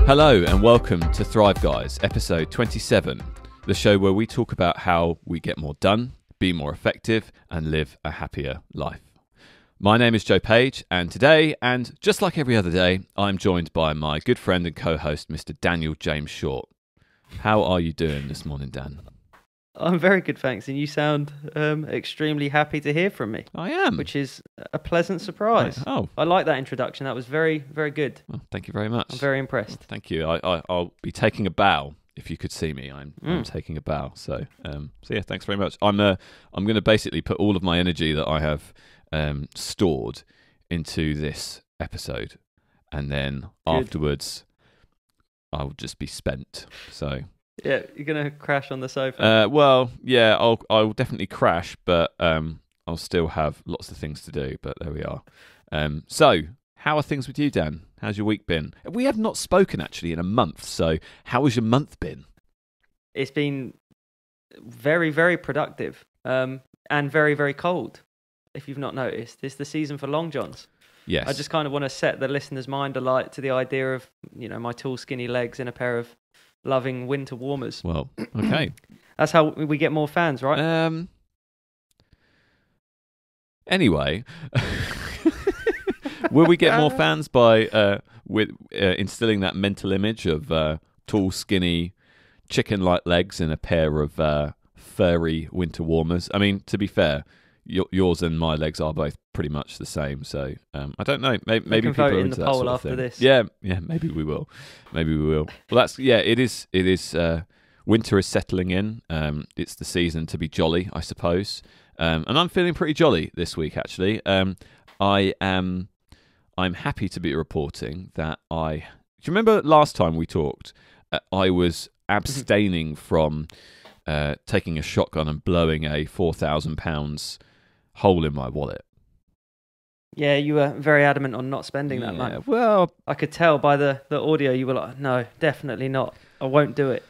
Hello and welcome to Thrive Guys, episode 27, the show where we talk about how we get more done, be more effective, and live a happier life. My name is Joe Page, and today, and just like every other day, I'm joined by my good friend and co-host, Mr. Daniel James Short. How are you doing this morning, Dan? I'm very good, thanks. And you sound extremely happy to hear from me. I am. Which is a pleasant surprise. Oh. I like that introduction. That was very, very good. Well, thank you very much. I'm very impressed. Well, thank you. I'll be taking a bow. If you could see me, I'm taking a bow. So yeah, thanks very much. I'm going to basically put all of my energy that I have stored into this episode, and then afterwards I'll just be spent. So yeah, you're gonna crash on the sofa. Well, yeah, I'll definitely crash, but I'll still have lots of things to do. But there we are. So how are things with you, Dan? How's your week been? We have not spoken actually in a month. So how has your month been? It's been very, very productive, and very, very cold. If you've not noticed, it's the season for long johns. Yes. I just kind of want to set the listener's mind alight to the idea of, my tall, skinny legs in a pair of loving winter warmers. Well, okay. That's how we get more fans, right? Anyway, will we get more fans by instilling that mental image of tall, skinny, chicken-like legs in a pair of furry winter warmers? I mean, to be fair, yours and my legs are both pretty much the same, so I don't know. Maybe we can people vote are in into the that poll sort of after thing. this. Yeah, maybe we will. Well, that's It is. Winter is settling in. It's the season to be jolly, I suppose. And I'm feeling pretty jolly this week, actually. I'm happy to be reporting that do you remember last time we talked? I was abstaining from taking a shotgun and blowing a £4,000 hole in my wallet. Yeah, you were very adamant on not spending that money. Well, I could tell by the audio you were like, no, definitely not. I won't do it.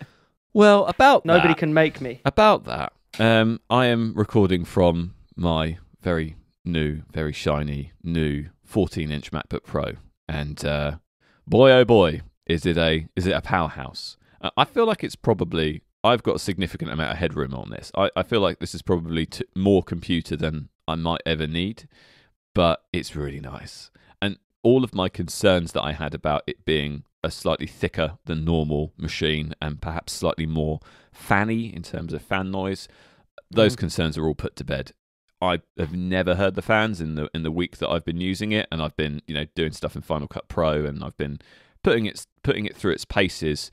Well, Nobody can make me. About that, I am recording from my very new, very shiny, new 14-inch MacBook Pro. And boy, oh boy, is it a powerhouse. I feel like I've got a significant amount of headroom on this. I feel like this is probably more computer than I might ever need, but it's really nice. And all of my concerns that I had about it being a slightly thicker than normal machine and perhaps slightly more fanny in terms of fan noise, those concerns are all put to bed. I have never heard the fans in the week that I've been using it, and I've been doing stuff in Final Cut Pro, and I've been putting it through its paces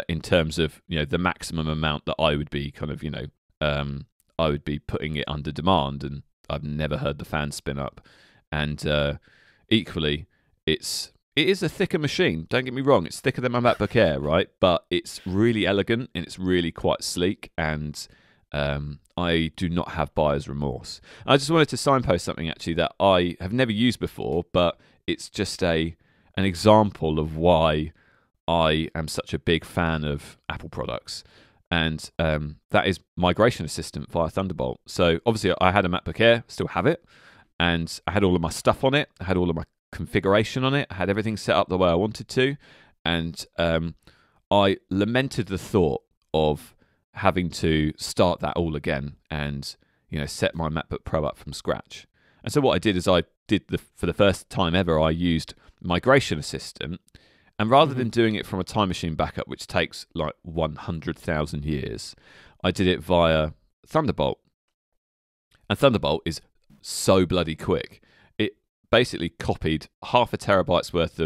in terms of the maximum amount that I would be I would be putting it under demand, and I've never heard the fan spin up. And equally, it is a thicker machine. Don't get me wrong; it's thicker than my MacBook Air, right? But it's really elegant and it's really quite sleek, and I do not have buyer's remorse. I just wanted to signpost something actually that I have never used before, but it's just an example of why I am such a big fan of Apple products, and that is Migration Assistant via Thunderbolt. So obviously I had a MacBook Air, still have it, and I had all of my stuff on it, I had all of my configuration on it, I had everything set up the way I wanted to, and I lamented the thought of having to start that all again and set my MacBook Pro up from scratch. And so what I did is for the first time ever, I used Migration Assistant. And rather than doing it from a time machine backup, which takes like 100,000 years, I did it via Thunderbolt. And Thunderbolt is so bloody quick. It basically copied 0.5 terabytes worth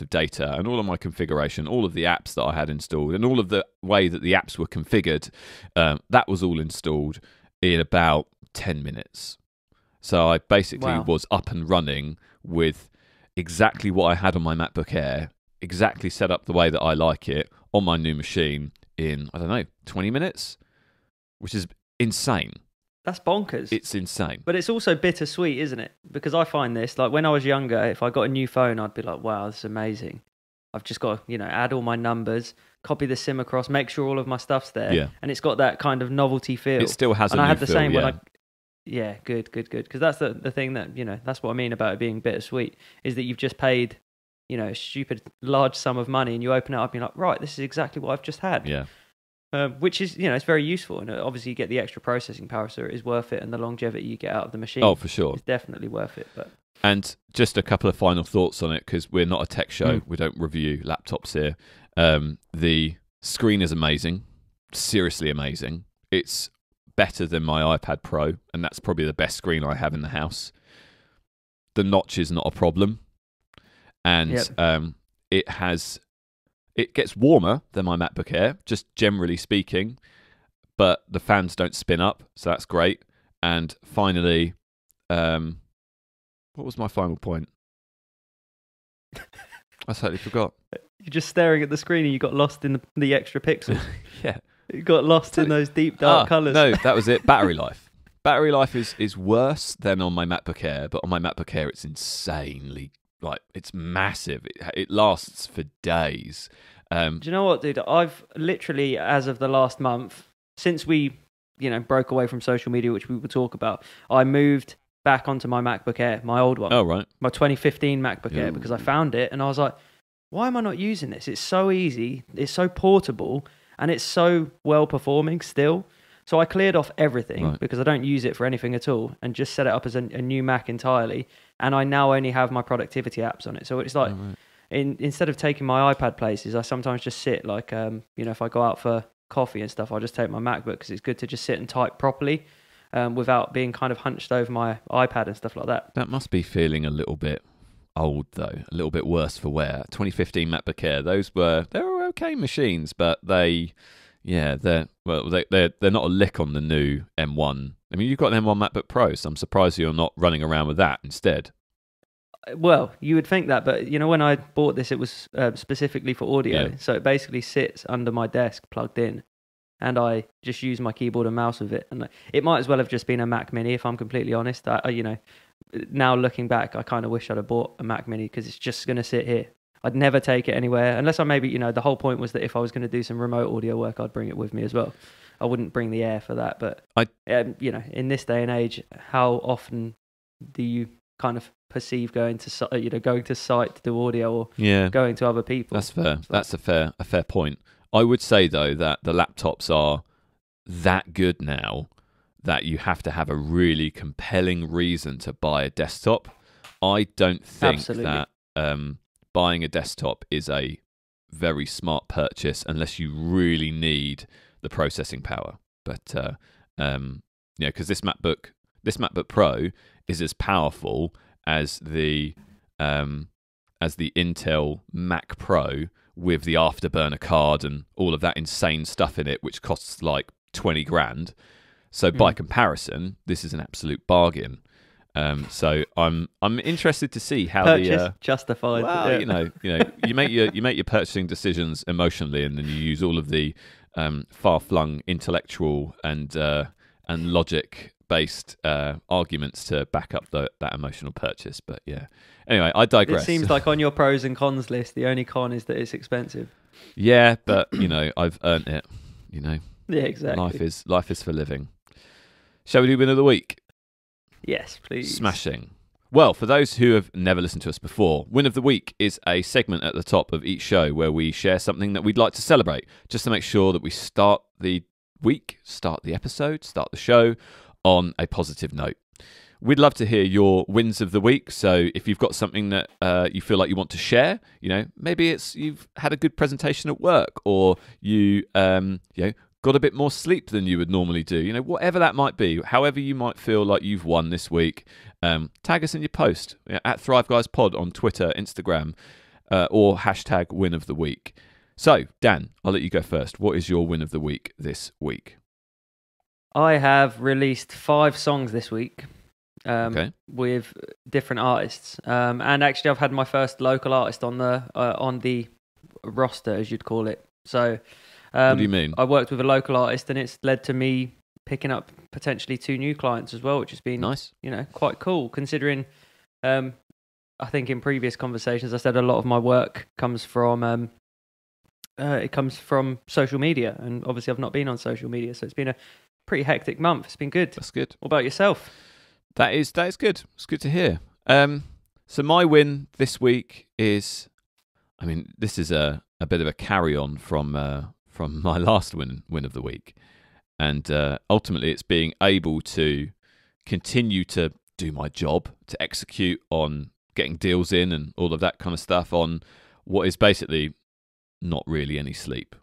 of data, and all of my configuration, all of the apps that I had installed, and all of the way that the apps were configured. That was all installed in about 10 minutes. So I basically was up and running with exactly what I had on my MacBook Air, exactly set up the way that I like it on my new machine in, 20 minutes, which is insane. That's bonkers. It's insane. But it's also bittersweet, isn't it? Because I find this, like when I was younger, if I got a new phone, I'd be like, wow, this is amazing. I've just got to, add all my numbers, copy the SIM across, make sure all of my stuff's there. Yeah. And it's got that kind of novelty feel. It still has a new feel. And I had the same when I Yeah, good. Because that's the thing that, that's what I mean about it being bittersweet, is that you've just paid a stupid large sum of money, and you open it up and you're like, right, this is exactly what I've just had. Yeah. Which is, it's very useful, and obviously you get the extra processing power, so it is worth it, and the longevity you get out of the machine. Oh, for sure. It's definitely worth it. But And just a couple of final thoughts on it, because we're not a tech show. We don't review laptops here. The screen is amazing, seriously amazing. It's better than my iPad Pro, and that's probably the best screen I have in the house. The notch is not a problem, and it gets warmer than my MacBook Air, just generally speaking, but the fans don't spin up, so that's great. And finally, what was my final point? I totally forgot. You're just staring at the screen and you got lost in the extra pixels. Yeah. You got lost in those deep, dark colours. No, that was it. Battery life. Battery life is worse than on my MacBook Air, but on my MacBook Air it's insanely, it's massive. It lasts for days. Do you know what, dude? I've literally, as of the last month, since we, broke away from social media, which we will talk about, I moved back onto my MacBook Air, my old one. Oh, right. My 2015 MacBook Air, because I found it and I was like, why am I not using this? It's so easy, it's so portable, and it's so well performing still. So I cleared off everything because I don't use it for anything at all, and just set it up as a new Mac entirely. And I now only have my productivity apps on it. So it's like, instead of taking my iPad places, I sometimes just sit if I go out for coffee and stuff, I'll just take my MacBook, because it's good to just sit and type properly without being kind of hunched over my iPad and stuff like that. That must be feeling a little bit old, though, a little bit worse for wear. 2015 MacBook Air, they were okay machines, but they're not a lick on the new M1. I mean, you've got an M1 MacBook Pro, so I'm surprised you're not running around with that instead. Well, you would think that, but when I bought this, it was specifically for audio, so it basically sits under my desk plugged in, and I just use my keyboard and mouse with it. And it might as well have just been a Mac Mini, if I'm completely honest. Now looking back, I kind of wish I'd have bought a Mac Mini, because it's just going to sit here. I'd never take it anywhere, unless I maybe, the whole point was that if I was going to do some remote audio work, I'd bring it with me as well. I wouldn't bring the Air for that, but in this day and age, how often do you kind of perceive going to site to do audio, or going to other people? That's fair. That's a fair point. I would say, though, that the laptops are that good now that you have to have a really compelling reason to buy a desktop. I don't think that buying a desktop is a very smart purchase unless you really need the processing power. But because this MacBook Pro is as powerful as the Intel Mac Pro with the Afterburner card and all of that insane stuff in it, which costs like 20 grand. So by comparison, this is an absolute bargain. So I'm interested to see how purchase justified. Well, you make your purchasing decisions emotionally, and then you use all of the far-flung intellectual and logic-based arguments to back up that emotional purchase. But yeah, anyway, I digress. It seems like on your pros and cons list, the only con is that it's expensive. Yeah, but I've earned it. Yeah, exactly. Life is for living. Shall we do win of the week? Yes, please. Smashing. Well, for those who have never listened to us before, Win of the Week is a segment at the top of each show where we share something that we'd like to celebrate, just to make sure that we start the week, start the episode, start the show on a positive note. We'd love to hear your wins of the week. So if you've got something that you feel like you want to share, maybe it's you've had a good presentation at work, or you got a bit more sleep than you would normally do, whatever that might be, however you might feel like you've won this week, tag us in your post at Thrive Guys Pod on Twitter, Instagram, or hashtag win of the week. So, Dan, I'll let you go first. What is your win of the week this week? I have released 5 songs this week with different artists. And actually, I've had my first local artist on the roster, as you'd call it. So, what do you mean? I worked with a local artist, and it's led to me picking up potentially 2 new clients as well, which has been nice. Quite cool, considering I think in previous conversations I said a lot of my work comes from social media, and obviously I've not been on social media, so it's been a pretty hectic month. It's been good. That's good. What about yourself? That is good. It's good to hear. So my win this week is I mean, this is a bit of a carry on from my last win of the week, and ultimately it's being able to continue to do my job, to execute on getting deals in and all of that kind of stuff on what is basically not really any sleep.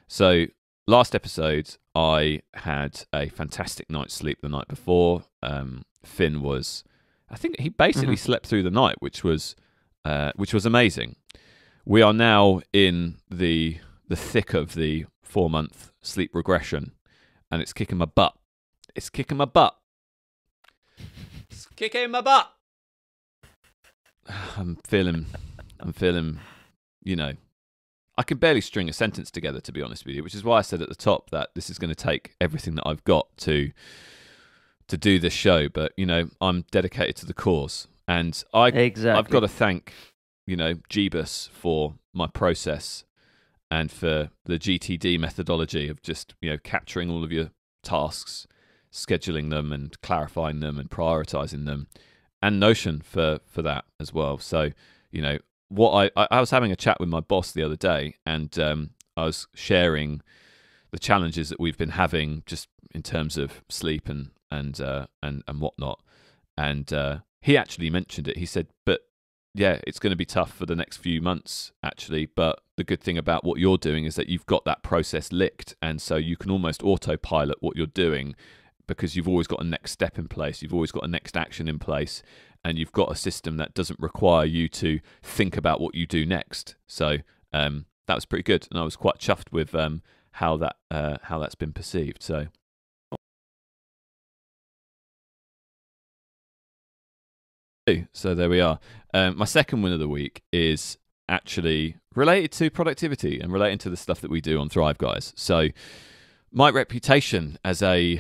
So last episode, I had a fantastic night's sleep the night before. Finn was, I think he basically slept through the night, which was amazing. We are now in the thick of the 4-month sleep regression, and it's kicking my butt. It's kicking my butt. It's kicking my butt. I'm feeling, you know, I can barely string a sentence together, to be honest with you, which is why I said at the top that this is going to take everything that I've got to do this show. But, you know, I'm dedicated to the cause. And I've got to thank, you know, Jeebus for my process and for the GTD methodology of just, you know, capturing all of your tasks, scheduling them and clarifying them and prioritizing them, and Notion for that as well. So, you know, what I was having a chat with my boss the other day, and I was sharing the challenges that we've been having just in terms of sleep and whatnot. And he actually mentioned it. He said, "But yeah, it's going to be tough for the next few months, actually. But the good thing about what you're doing is that you've got that process licked, and so you can almost autopilot what you're doing because you've always got a next step in place. You've always got a next action in place, and you've got a system that doesn't require you to think about what you do next." So that was pretty good, and I was quite chuffed with how that's been perceived. So there we are. My second win of the week is actually related to productivity and relating to the stuff that we do on Thrive Guys. So my reputation as a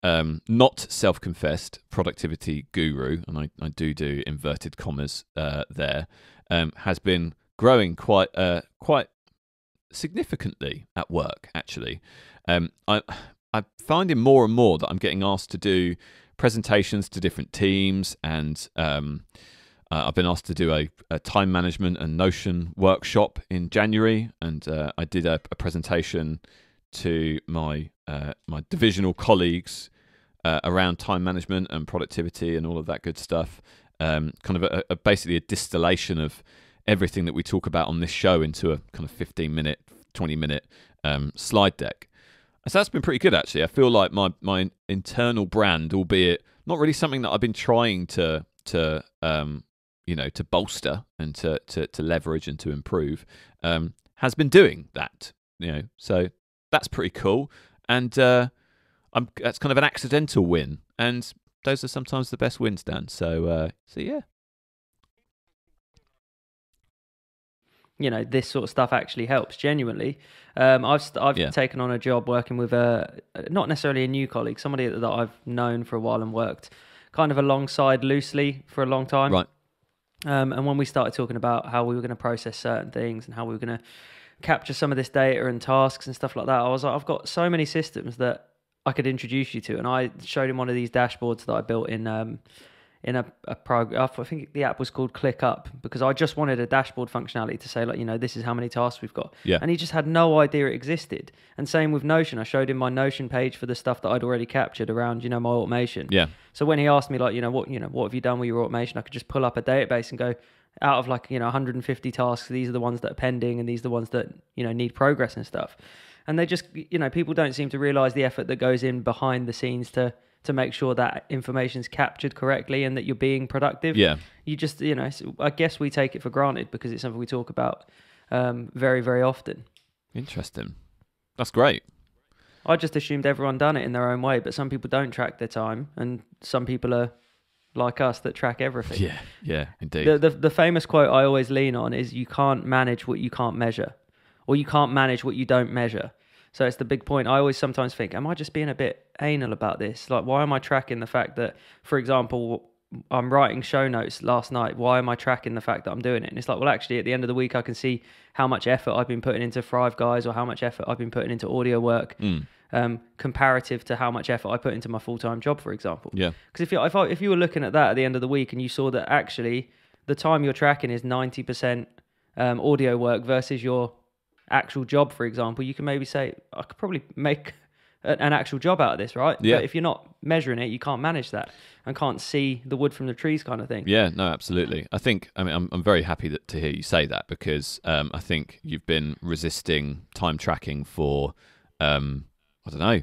not self-confessed productivity guru, and I do inverted commas there, has been growing quite significantly at work, actually. I'm finding more and more that I'm getting asked to do presentations to different teams, and I've been asked to do a time management and Notion workshop in January, and I did a presentation to my divisional colleagues around time management and productivity and all of that good stuff. Kind of basically a distillation of everything that we talk about on this show into a kind of 15-minute, 20-minute slide deck. So that's been pretty good, actually. I feel like my internal brand, albeit not really something that I've been trying to bolster and to leverage and to improve, has been doing that. You know, so that's pretty cool. And that's kind of an accidental win, and those are sometimes the best wins, Dan. So yeah. You know, this sort of stuff actually helps genuinely. I've taken on a job working with not necessarily a new colleague, somebody that I've known for a while and worked kind of alongside loosely for a long time. Right. And when we started talking about how we were going to process certain things and how we were going to capture some of this data and tasks and stuff like that, I was like, I've got so many systems that I could introduce you to. And I showed him one of these dashboards that I built in a program. I think the app was called ClickUp, because I just wanted a dashboard functionality to say, like, you know, this is how many tasks we've got. Yeah. And he just had no idea it existed. And same with Notion. I showed him my Notion page for the stuff that I'd already captured around, you know, my automation. Yeah. So when he asked me, like, what have you done with your automation? I could just pull up a database and go, out of like, 150 tasks, these are the ones that are pending and these are the ones that, need progress and stuff. And they just, people don't seem to realize the effort that goes in behind the scenes to make sure that information's captured correctly and that you're being productive. Yeah. You just, I guess we take it for granted because it's something we talk about very, very often. Interesting. That's great. I just assumed everyone done it in their own way, but some people don't track their time, and some people are like us that track everything. Yeah, indeed. The famous quote I always lean on is, you can't manage what you can't measure, or you can't manage what you don't measure. So it's the big point. I always sometimes think, am I just being a bit anal about this? Like, why am I tracking the fact that, for example, I'm writing show notes last night. Why am I tracking the fact that I'm doing it? And it's like, well, actually, at the end of the week, I can see how much effort I've been putting into Thrive Guys, or how much effort I've been putting into audio work, comparative to how much effort I put into my full-time job, for example. Yeah. Because if you were looking at that at the end of the week and you saw that actually the time you're tracking is 90% audio work versus your actual job, for example, you can maybe say, I could probably make an actual job out of this, right? Yeah. But if you're not measuring it, you can't manage that and can't see the wood from the trees kind of thing. Yeah, no, absolutely. I'm very happy to hear you say that, because I think you've been resisting time tracking for, I don't know,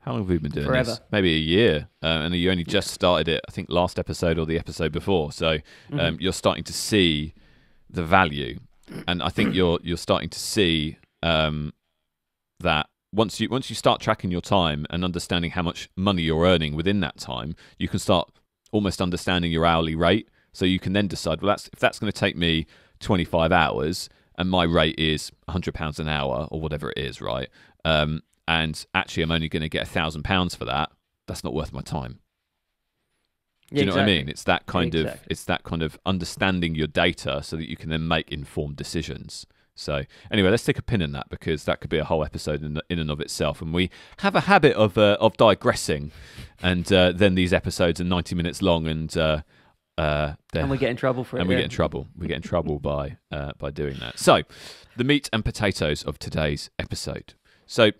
how long have we been doing Forever. this? Maybe a year. And you only just started it, I think, last episode or the episode before. So you're starting to see the value. And I think you're starting to see that once you start tracking your time and understanding how much money you're earning within that time, you can start almost understanding your hourly rate. So you can then decide, well, if that's going to take me 25 hours and my rate is £100 an hour or whatever it is, right? And actually I'm only going to get £1,000 for that. That's not worth my time. Do you know what I mean? It's that kind of understanding your data so that you can then make informed decisions. So anyway, let's take a pin in that, because that could be a whole episode in and of itself. And we have a habit of digressing, and then these episodes are 90 minutes long, and we get in trouble for it. And we get in trouble. We get in trouble by doing that. So the meat and potatoes of today's episode. So,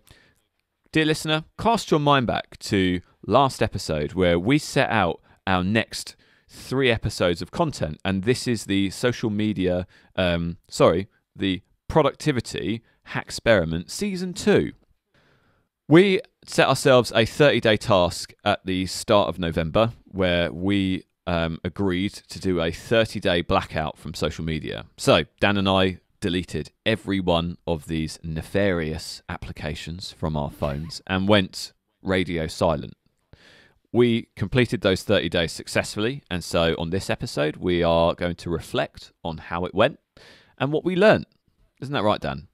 dear listener, cast your mind back to last episode where we set out our next 3 episodes of content, and this is the social media, the productivity hack experiment season 2. We set ourselves a 30-day task at the start of November where we agreed to do a 30-day blackout from social media. So Dan and I deleted every one of these nefarious applications from our phones and went radio silent. We completed those 30 days successfully, and so on this episode we are going to reflect on how it went and what we learned. Isn't that right, Dan?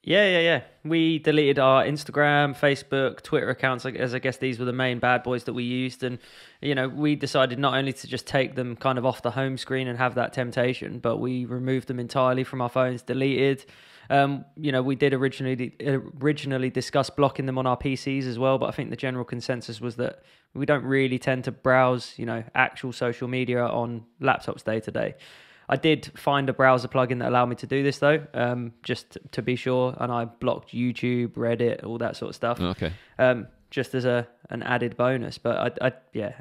Yeah. We deleted our Instagram, Facebook, Twitter accounts, as I guess these were the main bad boys that we used. And, we decided not only to just take them kind of off the home screen and have that temptation, but we removed them entirely from our phones, deleted. We did originally discuss blocking them on our PCs as well, but I think the general consensus was that we don't really tend to browse, actual social media on laptops day to day. I did find a browser plugin that allowed me to do this though, just to be sure, and I blocked YouTube, Reddit, all that sort of stuff. Okay. Just as an added bonus, but I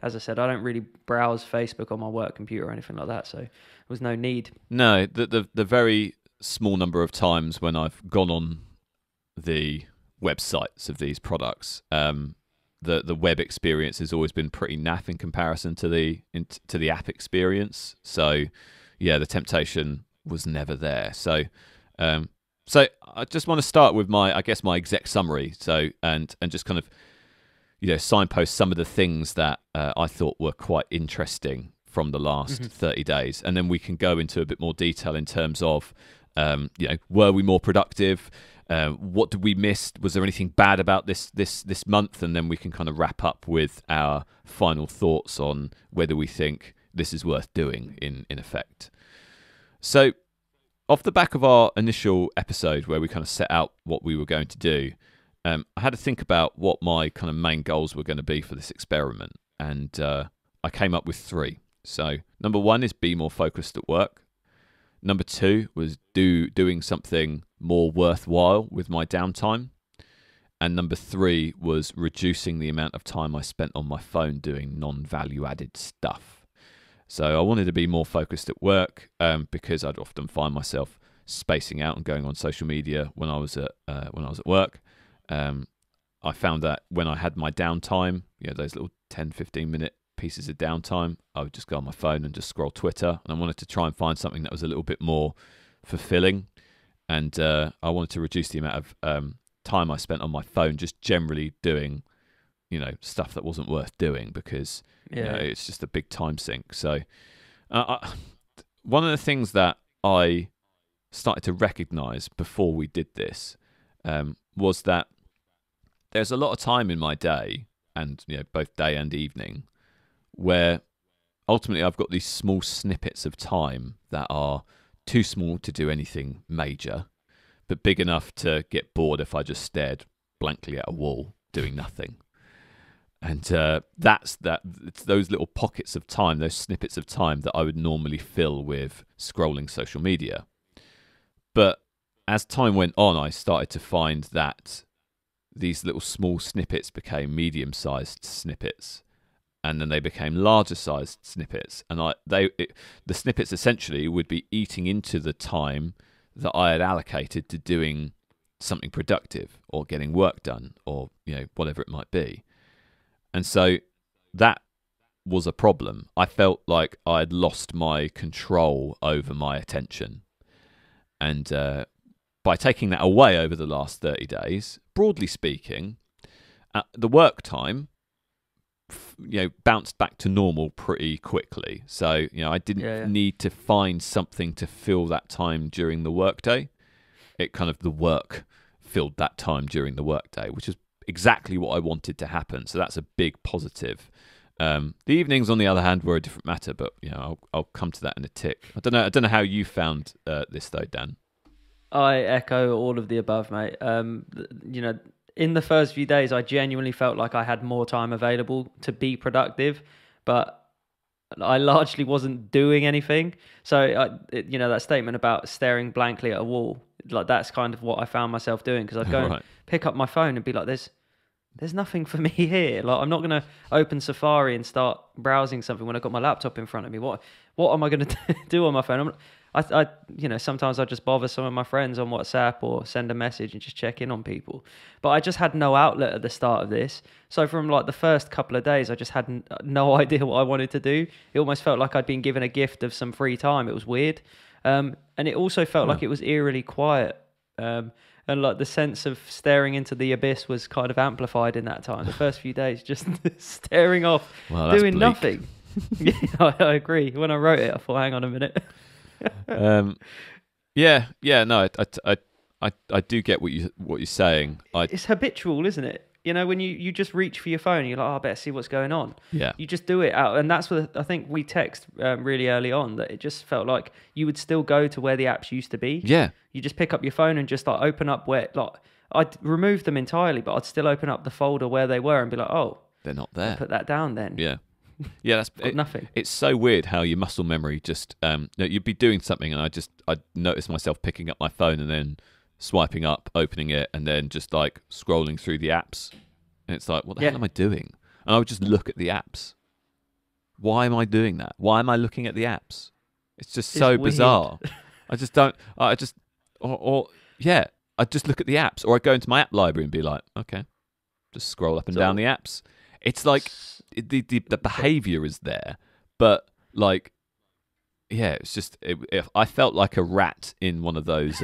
as I said, I don't really browse Facebook on my work computer or anything like that, so there was no need. No, the very small number of times when I've gone on the websites of these products, the web experience has always been pretty naff in comparison to the app experience. So yeah, the temptation was never there. So I just want to start with my exec summary. So and just kind of signpost some of the things that I thought were quite interesting from the last 30 days, and then we can go into a bit more detail in terms of were we more productive? What did we miss? Was there anything bad about this month? And then we can kind of wrap up with our final thoughts on whether we think this is worth doing in effect. So off the back of our initial episode where we kind of set out what we were going to do, I had to think about what my kind of main goals were going to be for this experiment. And I came up with 3. So number 1 is be more focused at work. Number 2 was doing something more worthwhile with my downtime. And number 3 was reducing the amount of time I spent on my phone doing non-value added stuff. So I wanted to be more focused at work because I'd often find myself spacing out and going on social media when I was at work. I found that when I had my downtime, those little 10-15 minute pieces of downtime, I would just go on my phone and just scroll Twitter. And I wanted to try and find something that was a little bit more fulfilling. And I wanted to reduce the amount of time I spent on my phone just generally doing stuff that wasn't worth doing, because it's just a big time sink. So one of the things that I started to recognize before we did this was that there's a lot of time in my day, and both day and evening, where ultimately I've got these small snippets of time that are too small to do anything major, but big enough to get bored if I just stared blankly at a wall doing nothing. And it's those little pockets of time, those snippets of time that I would normally fill with scrolling social media. But as time went on, I started to find that these little small snippets became medium-sized snippets, and then they became larger-sized snippets. And the snippets essentially would be eating into the time that I had allocated to doing something productive or getting work done, or whatever it might be. And so that was a problem. I felt like I had lost my control over my attention, and by taking that away over the last 30 days, broadly speaking, the work time bounced back to normal pretty quickly. So I didn't need to find something to fill that time during the workday. It kind of, the work filled that time during the workday, which is exactly what I wanted to happen. So that's a big positive. The evenings, on the other hand, were a different matter, but I'll come to that in a tick. I don't know how you found this though, Dan. I echo all of the above, mate. In the first few days, I genuinely felt like I had more time available to be productive, but I largely wasn't doing anything. So, that statement about staring blankly at a wall, like that's kind of what I found myself doing, because I'd go and pick up my phone and be like, there's nothing for me here. Like, I'm not going to open Safari and start browsing something when I've got my laptop in front of me. What am I going to do on my phone? Sometimes I just bother some of my friends on WhatsApp or send a message and just check in on people. But I just had no outlet at the start of this. So from like the first couple of days, I just had no idea what I wanted to do. It almost felt like I'd been given a gift of some free time. It was weird. And it also felt like it was eerily quiet. And like the sense of staring into the abyss was kind of amplified in that time. The first few days, just staring off, doing nothing. Yeah, I agree. When I wrote it, I thought, hang on a minute. I do get what you're saying. It's habitual, isn't it? When you just reach for your phone, you're like, I better see what's going on. Yeah. You just do it out. And that's what I think we text really early on, that it just felt like you would still go to where the apps used to be. Yeah. You just pick up your phone and just like open up where, like, I'd remove them entirely, but I'd still open up the folder where they were and be like, oh, they're not there. I'll put that down then. Yeah. Yeah, that's nothing. It's so weird how your muscle memory just you'd be doing something, and I'd notice myself picking up my phone and then swiping up, opening it, and then just like scrolling through the apps, and it's like, what the hell am I doing? And I would just look at the apps. Why am I doing that? Why am I looking at the apps? It's just so bizarre. I just don't. I just I just look at the apps, or I go into my app library and be like, okay, just scroll up and down the apps. It's like the behavior is there, but like, it's just I felt like a rat in one of those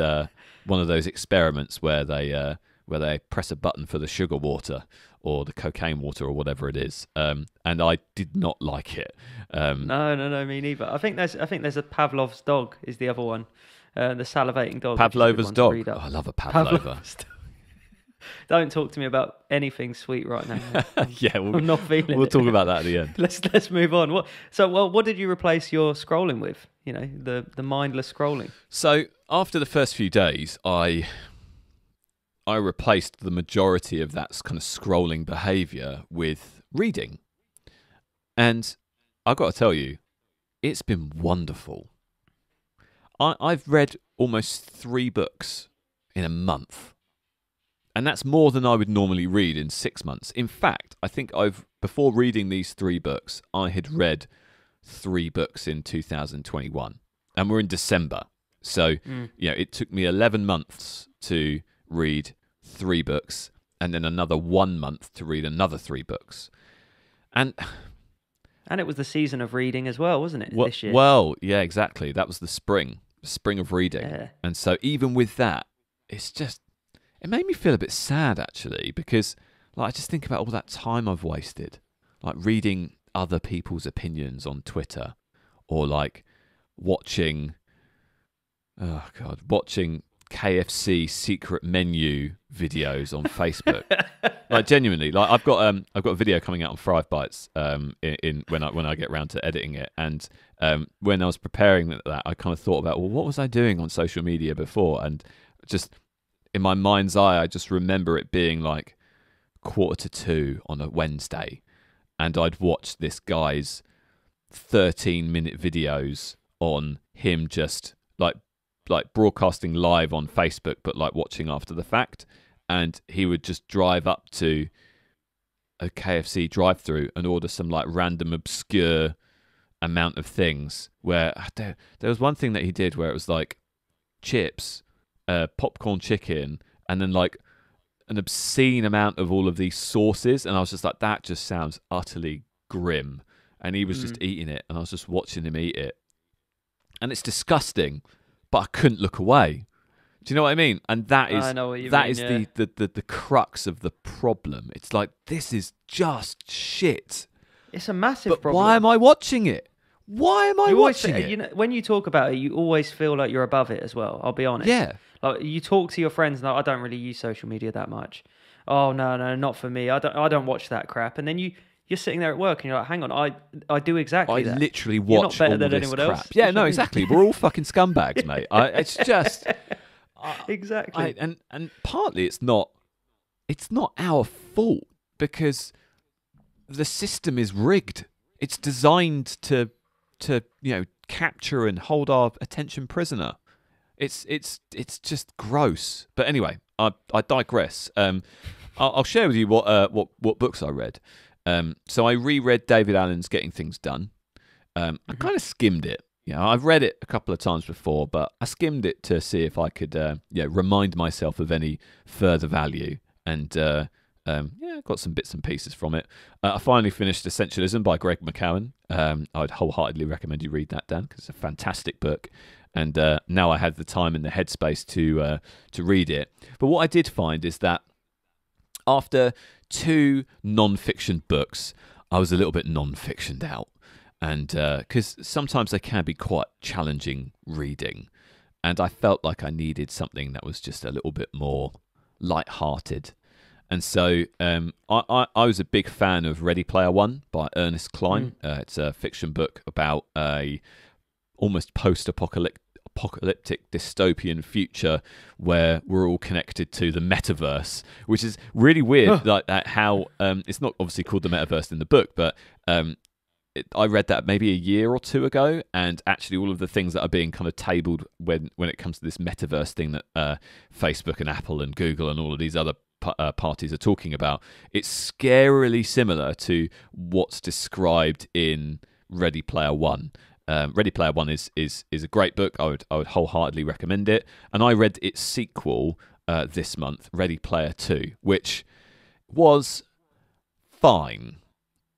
experiments where they press a button for the sugar water or the cocaine water or whatever it is, and I did not like it. No, me neither. I think there's a Pavlov's dog is the other one, the salivating dog. Pavlova's dog. Oh, I love a Pavlova. Don't talk to me about anything sweet right now. I'm not feeling. We'll talk about that at the end. Let's move on. What did you replace your scrolling with? The mindless scrolling. So after the first few days, I replaced the majority of that kind of scrolling behaviour with reading, and I've got to tell you, it's been wonderful. I've read almost 3 books in a month. And that's more than I would normally read in 6 months. In fact, I think before reading these 3 books, I had read 3 books in 2021. And we're in December. So, it took me 11 months to read 3 books, and then another 1 month to read another 3 books. And it was the season of reading as well, wasn't it, this year? Well, yeah, exactly. That was the spring of reading. Yeah. And so even with that, it made me feel a bit sad, actually, because I just think about all that time I've wasted, like reading other people's opinions on Twitter, or like watching KFC secret menu videos on Facebook. Like genuinely, like I've got a video coming out on 5 Bites when I get around to editing it, and when I was preparing that, I kind of thought about, well, what was I doing on social media before, and just in my mind's eye, I just remember it being like 1:45 on a Wednesday, and I'd watched this guy's 13-minute videos on him just like like broadcasting live on Facebook, but like watching after the fact. And he would just drive up to a KFC drive-through and order some like random obscure amount of things. Where there was one thing that he did where it was like chips, popcorn chicken, and then like an obscene amount of all of these sauces. And I was just like, that just sounds utterly grim. And he was just eating it, and I was just watching him eat it. And it's disgusting, but I couldn't look away. Do you know what I mean? And that is the crux of the problem. It's like, this is just shit. It's a massive problem. Why am I watching it? Why am I watching it? You know, when you talk about it, you always feel like you're above it as well. I'll be honest. Yeah. Like, you talk to your friends, and I don't really use social media that much. Oh no, not for me. I don't watch that crap. And then you're sitting there at work, and you're like, hang on, I do exactly that. I literally watch all this crap. Else. Yeah, no, exactly. We're all fucking scumbags, mate. It's just exactly. And partly it's not our fault, because the system is rigged. It's designed to capture and hold our attention prisoner. It's just gross. But anyway, I digress. I'll share with you what books I read. So I reread David Allen's Getting Things Done. I kind of skimmed it. I've read it a couple of times before, but I skimmed it to see if I could remind myself of any further value. And got some bits and pieces from it. I finally finished Essentialism by Greg McKeown. I'd wholeheartedly recommend you read that, Dan, because it's a fantastic book. And now I had the time and the headspace to read it. But what I did find is that after 2 non-fiction books, I was a little bit non-fictioned out. And because sometimes they can be quite challenging reading. And I felt like I needed something that was just a little bit more light-hearted. And so I was a big fan of Ready Player One by Ernest Cline. It's a fiction book about a almost post-apocalyptic dystopian future where we're all connected to the metaverse, which is really weird. Like how it's not obviously called the metaverse in the book, but I read that maybe a year or 2 ago, and actually all of the things that are being kind of tabled when it comes to this metaverse thing that Facebook and Apple and Google and all of these other parties are talking about, it's scarily similar to what's described in Ready Player One. Ready Player One is a great book. I would wholeheartedly recommend it. And I read its sequel this month, Ready Player Two, which was fine.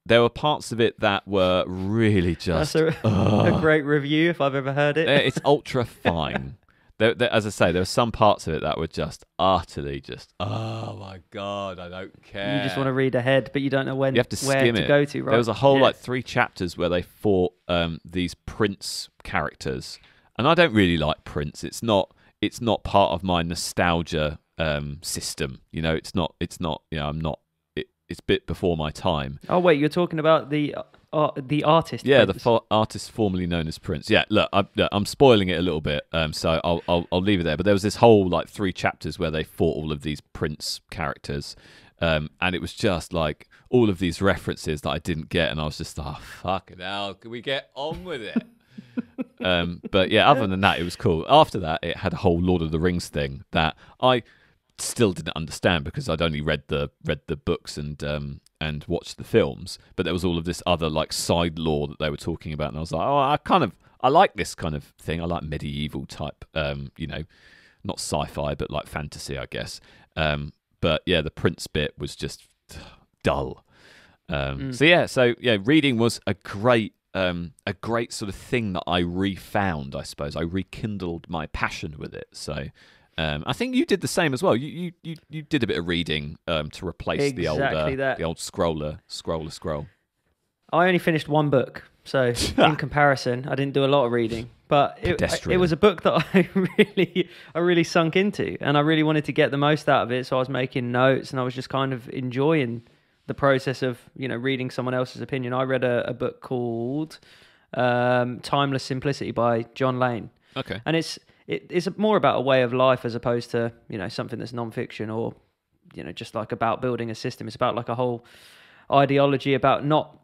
There were parts of it that were really just... That's a great review, if I've ever heard it. It's ultra fine. As I say, there were some parts of it that were just utterly just, oh my God, I don't care. You just want to read ahead, but you don't know where to go to, right? There was a whole 3 chapters where they fought these Prince characters. And I don't really like Prince. It's not part of my nostalgia system. It's not, I'm not, it's a bit before my time. Oh wait, you're talking about the artist? Yeah, Prince. the artist formerly known as Prince. Yeah, look, I'm spoiling it a little bit, so I'll leave it there. But there was this whole 3 chapters where they fought all of these Prince characters, and it was just like all of these references that I didn't get, and I was just like, oh, fucking hell, can we get on with it? But yeah, other than that, it was cool. After that, it had a whole Lord of the Rings thing that I still didn't understand because I'd only read the books and watched the films, but there was all of this other side lore that they were talking about, and I was like, oh, I like this kind of thing. I like medieval type, not sci-fi, but like fantasy, I guess. But yeah, the Prince bit was just dull. So reading was a great sort of thing that I refound. I suppose I rekindled my passion with it. So. I think you did the same as well. You did a bit of reading to replace the old scroller. I only finished 1 book, so in comparison, I didn't do a lot of reading. But it was a book that I really sunk into, and I really wanted to get the most out of it. So I was making notes, and I was just kind of enjoying the process of reading someone else's opinion. I read a book called Timeless Simplicity by John Lane. Okay, and it's more about a way of life as opposed to something that's non-fiction or just about building a system. It's about a whole ideology about not.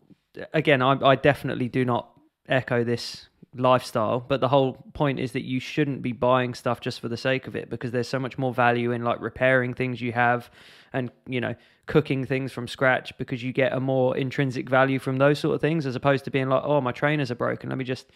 Again, I definitely do not echo this lifestyle, but the whole point is that you shouldn't be buying stuff just for the sake of it, because there's so much more value in like repairing things you have and, you know, cooking things from scratch, because you get a more intrinsic value from those sort of things, as opposed to being like, oh, my trainers are broken, let me just,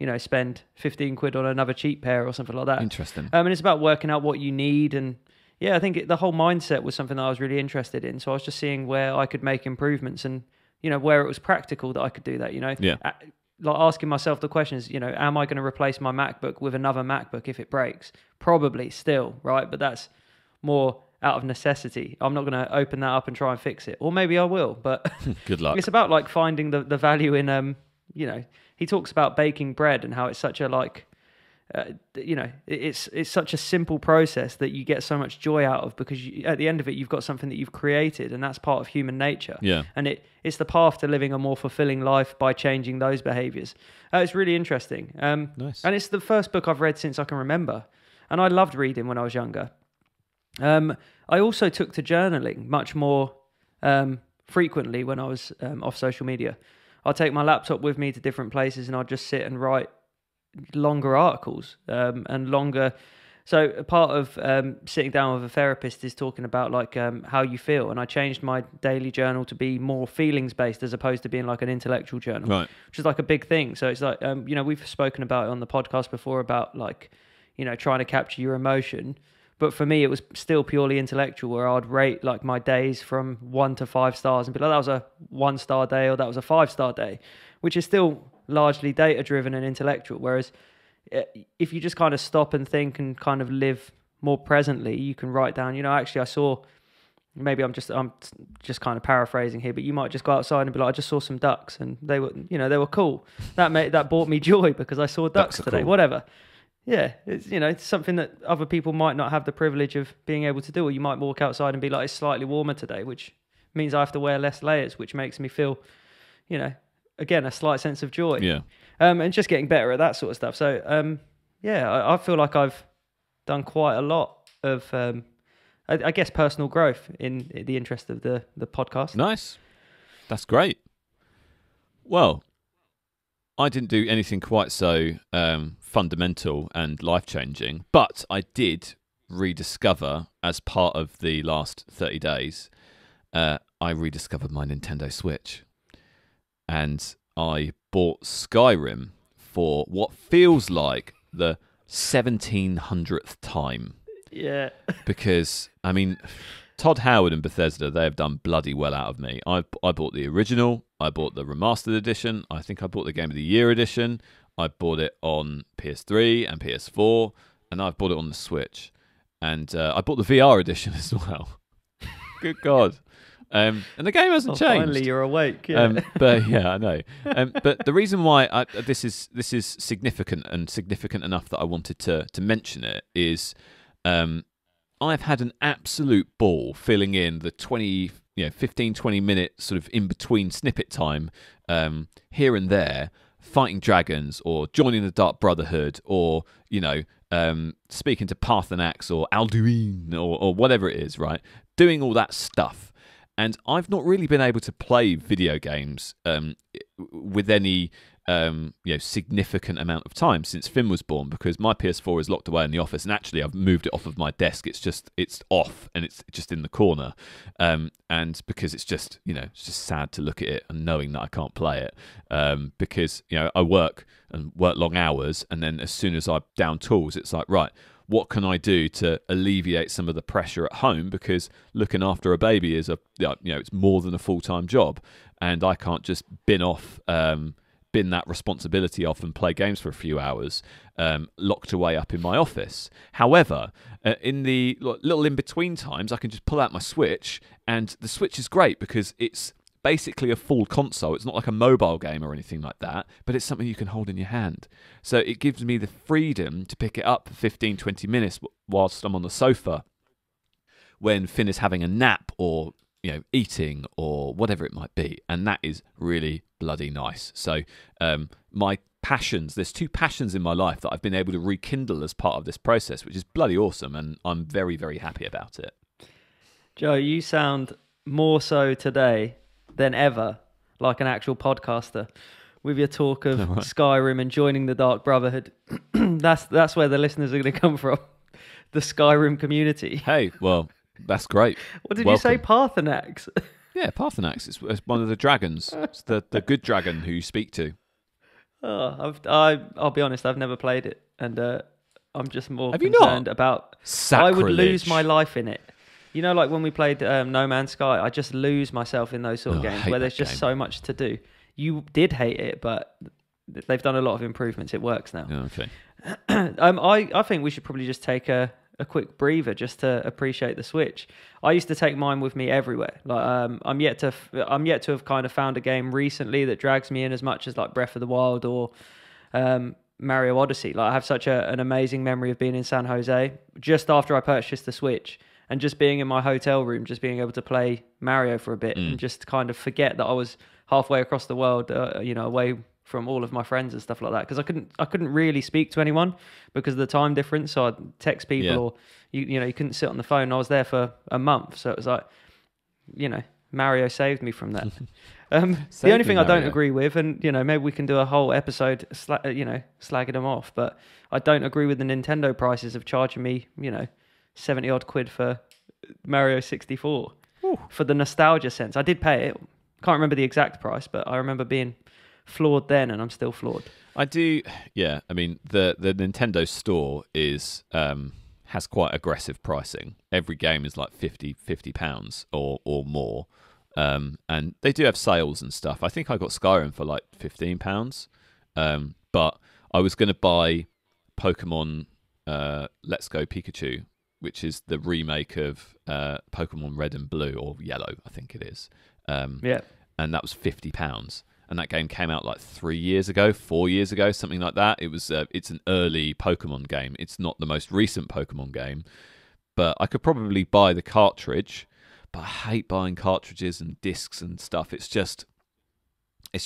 you know, spend 15 quid on another cheap pair or something like that. Interesting. And it's about working out what you need. And yeah, I think the whole mindset was something that I was really interested in. So I was just seeing where I could make improvements and, you know, where it was practical that I could do that, you know. Yeah. Like asking myself the questions, you know, am I going to replace my MacBook with another MacBook if it breaks? Probably still, right? But that's more out of necessity. I'm not going to open that up and try and fix it. Or maybe I will, but good luck. It's about like finding the value in, you know, he talks about baking bread and how it's such a like, you know, it's such a simple process that you get so much joy out of, because at the end of it, you've got something that you've created, and that's part of human nature. Yeah. And it's the path to living a more fulfilling life by changing those behaviors. It's really interesting. Nice. And it's the first book I've read since I can remember. And I loved reading when I was younger. I also took to journaling much more frequently when I was off social media. I'd take my laptop with me to different places and I'd just sit and write longer articles and longer. So a part of sitting down with a therapist is talking about like how you feel, and I changed my daily journal to be more feelings based as opposed to being like an intellectual journal, right? Which is like a big thing. So it's like you know, we've spoken about it on the podcast before about like, you know, trying to capture your emotion, but for me it was still purely intellectual, where I'd rate like my days from 1 to 5 stars and be like, that was a 1-star day or that was a 5-star day, which is still largely data driven and intellectual. Whereas if you just kind of stop and think and kind of live more presently, you can write down, you know, actually I saw, maybe I'm just kind of paraphrasing here, but you might just go outside and be like, I just saw some ducks and they were, you know, they were cool. That brought me joy because I saw ducks today, cool. Whatever. Yeah, it's, you know, it's something that other people might not have the privilege of being able to do. Or you might walk outside and be like, it's slightly warmer today, which means I have to wear less layers, which makes me feel, you know, again, a slight sense of joy. Yeah. And just getting better at that sort of stuff. So, yeah, I feel like I've done quite a lot of, I guess, personal growth in the interest of the podcast. Nice. That's great. Well, I didn't do anything quite so fundamental and life-changing, but I did rediscover, as part of the last 30 days, I rediscovered my Nintendo Switch. And I bought Skyrim for what feels like the 1700th time. Yeah. Because, I mean, Todd Howard and Bethesda, they have done bloody well out of me. I bought the original, I bought the remastered edition, I think I bought the Game of the Year edition, I bought it on PS3 and PS4, and I've bought it on the Switch. And I bought the VR edition as well. Good God. And the game hasn't changed. Finally, you're awake. Yeah. But yeah, I know. But the reason why this is significant, and significant enough that I wanted to mention it, is I've had an absolute ball filling in the 15, 20 minute sort of in between snippet time here and there, fighting dragons or joining the Dark Brotherhood, or you know, speaking to Parthenax or Alduin or whatever it is, right? Doing all that stuff. And I've not really been able to play video games with any significant amount of time since Finn was born, because my PS4 is locked away in the office, and actually I've moved it off of my desk. It's off and it's just in the corner, and because it's just sad to look at it and knowing that I can't play it, because I work long hours, and then as soon as I'm down tools, it's like, right, what can I do to alleviate some of the pressure at home? Because looking after a baby is it's more than a full-time job, and I can't just bin that responsibility off and play games for a few hours, locked away up in my office. However, in the little in-between times, I can just pull out my Switch, and the Switch is great because it's basically a full console. It's not like a mobile game or anything like that, but it's something you can hold in your hand. So it gives me the freedom to pick it up for 15, 20 minutes whilst I'm on the sofa when Finn is having a nap or eating or whatever it might be. And that is really bloody nice. So my passions, there's 2 passions in my life that I've been able to rekindle as part of this process, which is bloody awesome, and I'm very, very happy about it. Joe, you sound more so today than ever like an actual podcaster. with your talk of Right. Skyrim and joining the Dark Brotherhood. That's where the listeners are going to come from. The Skyrim community. Hey, well, that's great. What did you say, Welcome. Parthenax? Yeah, Parthenax. It's one of the dragons. It's the good dragon who you speak to. Oh, I'll be honest, I've never played it, and I'm just more Have you concerned not? about. Sacrilege. I would lose my life in it. You know, like when we played No Man's Sky, I just lose myself in those sort of Oh, I games hate where there's that just game. so much to do. You did hate it, but they've done a lot of improvements. It works now. Oh, okay. I think we should probably just take a quick breather just to appreciate the Switch. I used to take mine with me everywhere. Like I'm yet to have kind of found a game recently that drags me in as much as like Breath of the Wild or Mario Odyssey. Like I have such an amazing memory of being in San Jose just after I purchased the Switch and just being in my hotel room, just being able to play Mario for a bit and just kind of forget that I was halfway across the world, away from all of my friends and stuff like that, because I couldn't really speak to anyone because of the time difference. So I'd text people, or you couldn't sit on the phone. I was there for a month, so it was like, Mario saved me from that. The only thing I don't agree with, and maybe we can do a whole episode, slagging them off, but I don't agree with the Nintendo prices of charging me, 70 odd quid for Mario 64. Ooh. For the nostalgia sense. I did pay it. Can't remember the exact price, but I remember being flawed then, and I'm still flawed. I do, yeah. I mean, the Nintendo store is has quite aggressive pricing. Every game is like £50 or more, and they do have sales and stuff. I think I got Skyrim for like £15, but I was going to buy Pokemon Let's Go Pikachu, which is the remake of Pokemon Red and Blue, or Yellow, I think it is. Yeah, and that was £50. And that game came out like 4 years ago, something like that. It was it's an early Pokemon game. It's not the most recent Pokemon game, but I could probably buy the cartridge. But I hate buying cartridges and discs and stuff. It's just I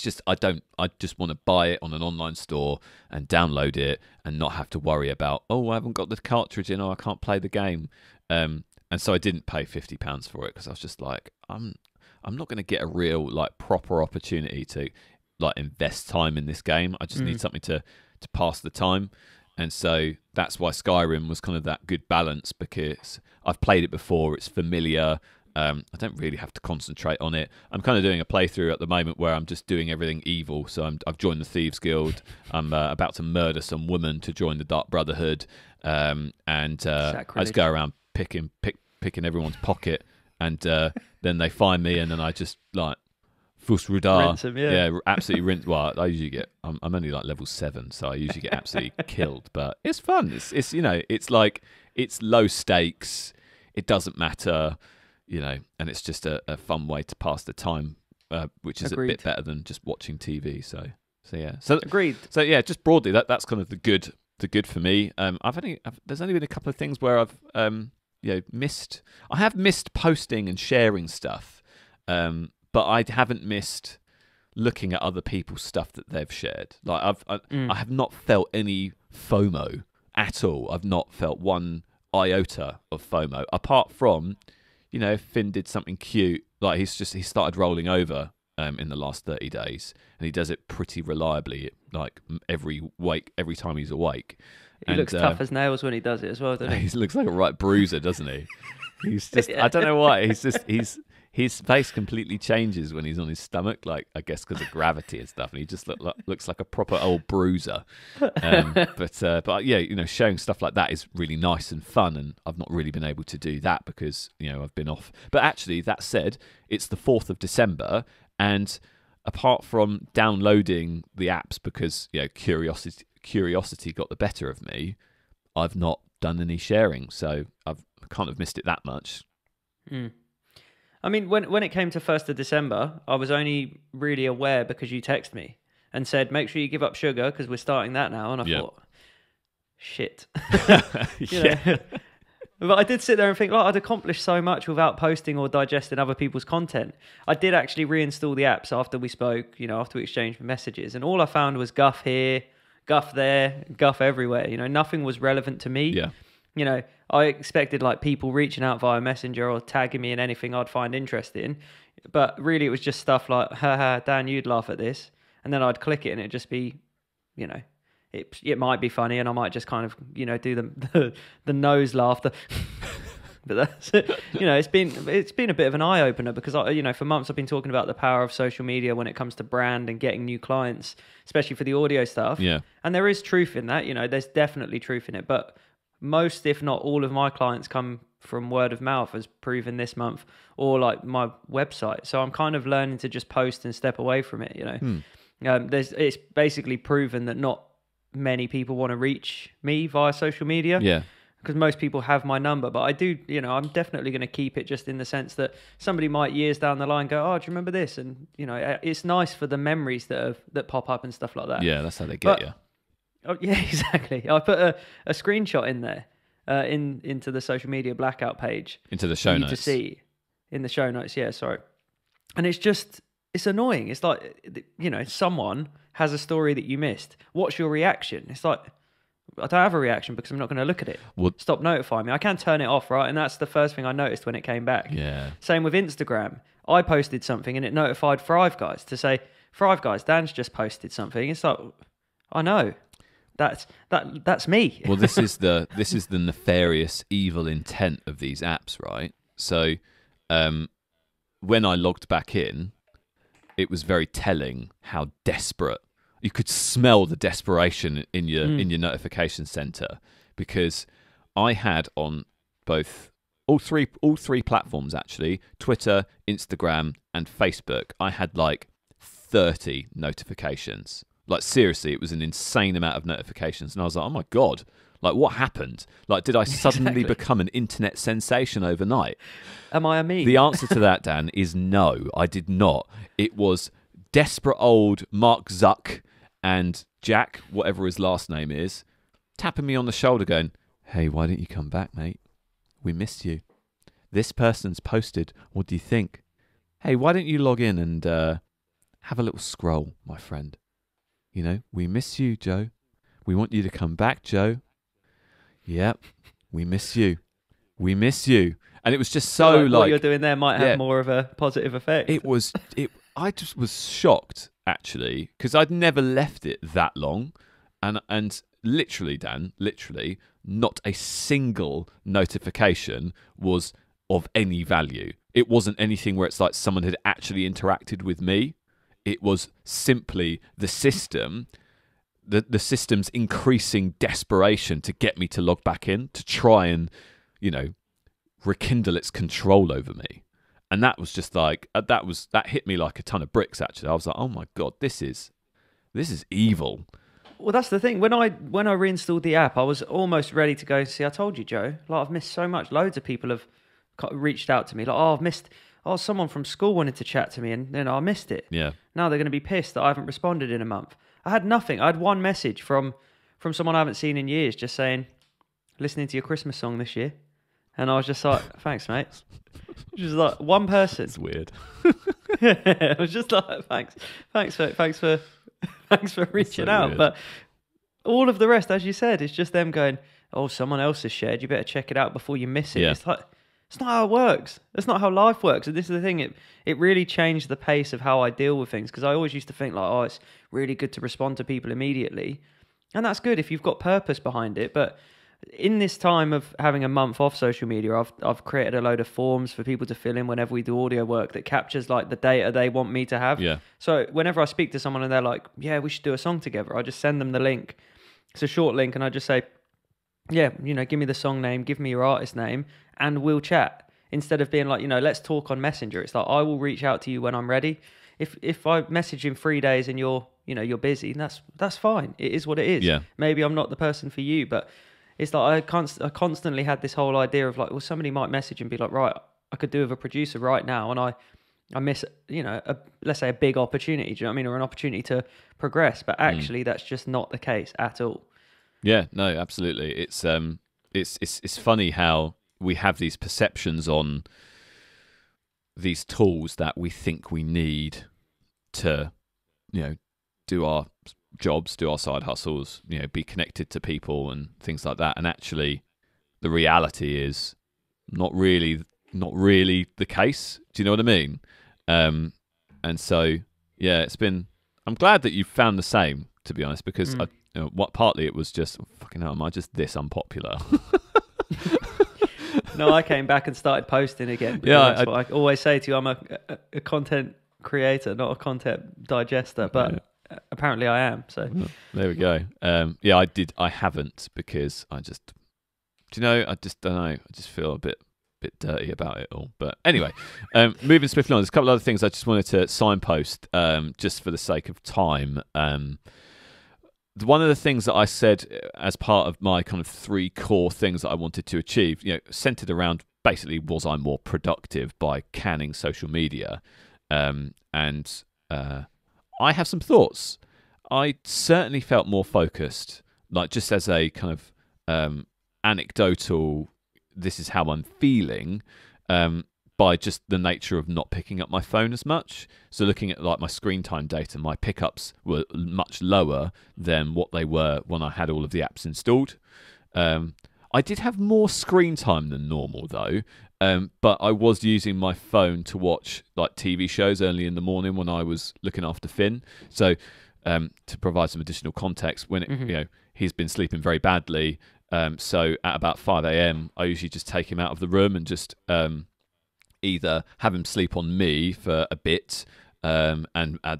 just want to buy it on an online store and download it and not have to worry about, I haven't got the cartridge in, or I can't play the game. And so I didn't pay £50 for it because I was just like, I'm not going to get a real like proper opportunity to like invest time in this game. I just need something to pass the time. And so that's why Skyrim was kind of that good balance, because I've played it before. It's familiar. I don't really have to concentrate on it. I'm kind of doing a playthrough at the moment where I'm just doing everything evil. So I've joined the Thieves Guild. I'm about to murder some woman to join the Dark Brotherhood. I just go around picking everyone's pocket. And then they find me, and then I just like Fus Rudar. Rinse them, yeah. Absolutely rinse. Well, I usually get. I'm only like level 7, so I usually get absolutely killed. But it's fun. It's it's like it's low stakes. It doesn't matter, and it's just a fun way to pass the time, which is Agreed. a bit better than just watching TV. So yeah. So agreed. So yeah, just broadly, that's kind of the good for me. There's only been a couple of things where I've missed. I have missed posting and sharing stuff, but I haven't missed looking at other people's stuff that they've shared. Like I have not felt any FOMO at all. I've not felt one iota of FOMO, apart from, if Finn did something cute, like he started rolling over in the last 30 days, and he does it pretty reliably, like every time he's awake. He looks tough as nails when he does it as well, doesn't he? He looks like a right bruiser, doesn't he? He's just, I don't know why. His face completely changes when he's on his stomach, like, I guess because of gravity and stuff. And he just looks like a proper old bruiser. But yeah, showing stuff like that is really nice and fun. And I've not really been able to do that because, I've been off. But actually, that said, it's the 4th of December. And apart from downloading the apps because, curiosity got the better of me, I've not done any sharing, so I can't have missed it that much. I mean, when it came to 1st of December, I was only really aware because you texted me and said, make sure you give up sugar because we're starting that now. And I thought, shit. But I did sit there and think, I'd accomplished so much without posting or digesting other people's content. I did actually reinstall the apps after we spoke, after we exchanged messages. And all I found was guff here, guff there, guff everywhere. Nothing was relevant to me. Yeah. I expected like people reaching out via Messenger or tagging me in anything I'd find interesting. But really it was just stuff like, haha, Dan, you'd laugh at this. and then I'd click it and it'd just be, you know, it might be funny, and I might just kind of, you know, do the nose laughter. But that's it. You know, it's been a bit of an eye opener, because you know, for months I've been talking about the power of social media when it comes to brand and getting new clients, especially for the audio stuff. Yeah. And there is truth in that. You know, there's definitely truth in it. But most, if not all, of my clients come from word of mouth, as proven this month, or like my website. So I'm kind of learning to just post and step away from it. You know, it's basically proven that not many people want to reach me via social media. Yeah. Because most people have my number, but I do, you know, I'm definitely going to keep it, just in the sense that somebody might years down the line go, oh, do you remember this? And, you know, it's nice for the memories that pop up and stuff like that. Yeah, that's how they get you. Oh, yeah, exactly. I put a screenshot in there, into the social media blackout page. Into the show notes. To see in the show notes, yeah, sorry. And it's annoying. It's like, you know, someone has a story that you missed. What's your reaction? It's like, I don't have a reaction because I'm not going to look at it. Stop notifying me. I can turn it off, right? And that's the first thing I noticed when it came back. Yeah. Same with Instagram. I posted something and it notified Five Guys to say, Five Guys, Dan's just posted something. It's like, I know. That's me. Well, this is the nefarious, evil intent of these apps, right? So, when I logged back in, it was very telling how desperate. You could smell the desperation in your notification center, because I had on all three platforms, actually, Twitter, Instagram, and Facebook, I had like 30 notifications. Like, seriously, it was an insane amount of notifications, and I was like, oh my god, like, what happened? Like, did I suddenly become an internet sensation overnight? Am I a meme? The answer to that, Dan, is no, I did not. It was desperate old Mark Zuck and Jack, whatever his last name is, tapping me on the shoulder going, hey, why don't you come back, mate? We missed you. This person's posted. What do you think? Hey, why don't you log in and have a little scroll, my friend? You know, we miss you, Joe. We want you to come back, Joe. Yep, we miss you. We miss you. And it was just so like... What you're doing there might have more of a positive effect. I just was shocked, actually, because I'd never left it that long, and literally, Dan, not a single notification was of any value. It wasn't anything where it's like someone had actually interacted with me. It was simply the system, the system's increasing desperation to get me to log back in, to try and, you know, rekindle its control over me. And that was just like, that hit me like a ton of bricks, actually. I was like, oh my God, this is evil. Well, that's the thing. When I reinstalled the app, I was almost ready to go, see, I told you, Joe, like, I've missed so much. Loads of people have reached out to me. Like, I've missed, someone from school wanted to chat to me, and I missed it. Yeah. Now they're going to be pissed that I haven't responded in a month. I had nothing. I had one message from someone I haven't seen in years, just saying, listening to your Christmas song this year. And I was just like, thanks, mate. Just like one person. It's weird. Yeah, I was just like, thanks for reaching out. Weird. But all of the rest, as you said, is just them going, oh, someone else has shared. You better check it out before you miss it. Yeah. It's like, it's not how it works. That's not how life works. And this is the thing. It really changed the pace of how I deal with things, because I always used to think like, oh, it's really good to respond to people immediately. And that's good if you've got purpose behind it. But in this time of having a month off social media, I've created a load of forms for people to fill in whenever we do audio work that captures like the data they want me to have. Yeah. So whenever I speak to someone and they're like, yeah, we should do a song together, I just send them the link. It's a short link, and I just say, yeah, you know, give me the song name, give me your artist name, and we'll chat. Instead of being like, you know, let's talk on Messenger. It's like, I will reach out to you when I'm ready. If I message in 3 days and you're busy, that's fine. It is what it is. Yeah. Maybe I'm not the person for you, but it's like I constantly had this whole idea of like, well, somebody might message and be like, right, I could do with a producer right now, and I miss, you know, let's say a big opportunity, do you know what I mean, or an opportunity to progress. But actually, that's just not the case at all. Yeah, no, absolutely. It's funny how we have these perceptions on these tools that we think we need to, you know, do our jobs, do our side hustles, you know, be connected to people and things like that. And actually, the reality is not really the case. Do you know what I mean? And so, yeah, I'm glad that you found the same, to be honest, because partly it was just fucking hell. Am I just this unpopular? No, I came back and started posting again. Yeah, that's what I always say to you. I'm a content creator, not a content digester, but apparently I am. So there we go. I haven't, because I just, I just don't know. I just feel a bit dirty about it all. But anyway, moving swiftly on, there's a couple of other things I just wanted to signpost, just for the sake of time. One of the things that I said as part of my kind of 3 core things that I wanted to achieve, centered around basically, was I more productive by canning social media? And I have some thoughts. I certainly felt more focused, like just as a kind of anecdotal, this is how I'm feeling, by just the nature of not picking up my phone as much. So looking at like my screen time data, my pickups were much lower than what they were when I had all of the apps installed. I did have more screen time than normal though, but I was using my phone to watch like TV shows early in the morning when I was looking after Finn. So to provide some additional context, when he's been sleeping very badly, so at about 5 a.m. I usually just take him out of the room and just either have him sleep on me for a bit, and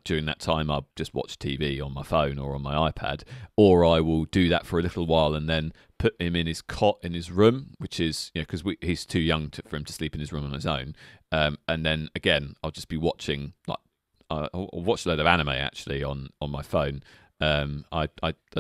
during that time I'll just watch TV on my phone or on my iPad, or I will do that for a little while and then put him in his cot in his room, which is, because he's too young for him to sleep in his room on his own, and then again I'll just be watching, like I'll watch a load of anime actually on my phone. I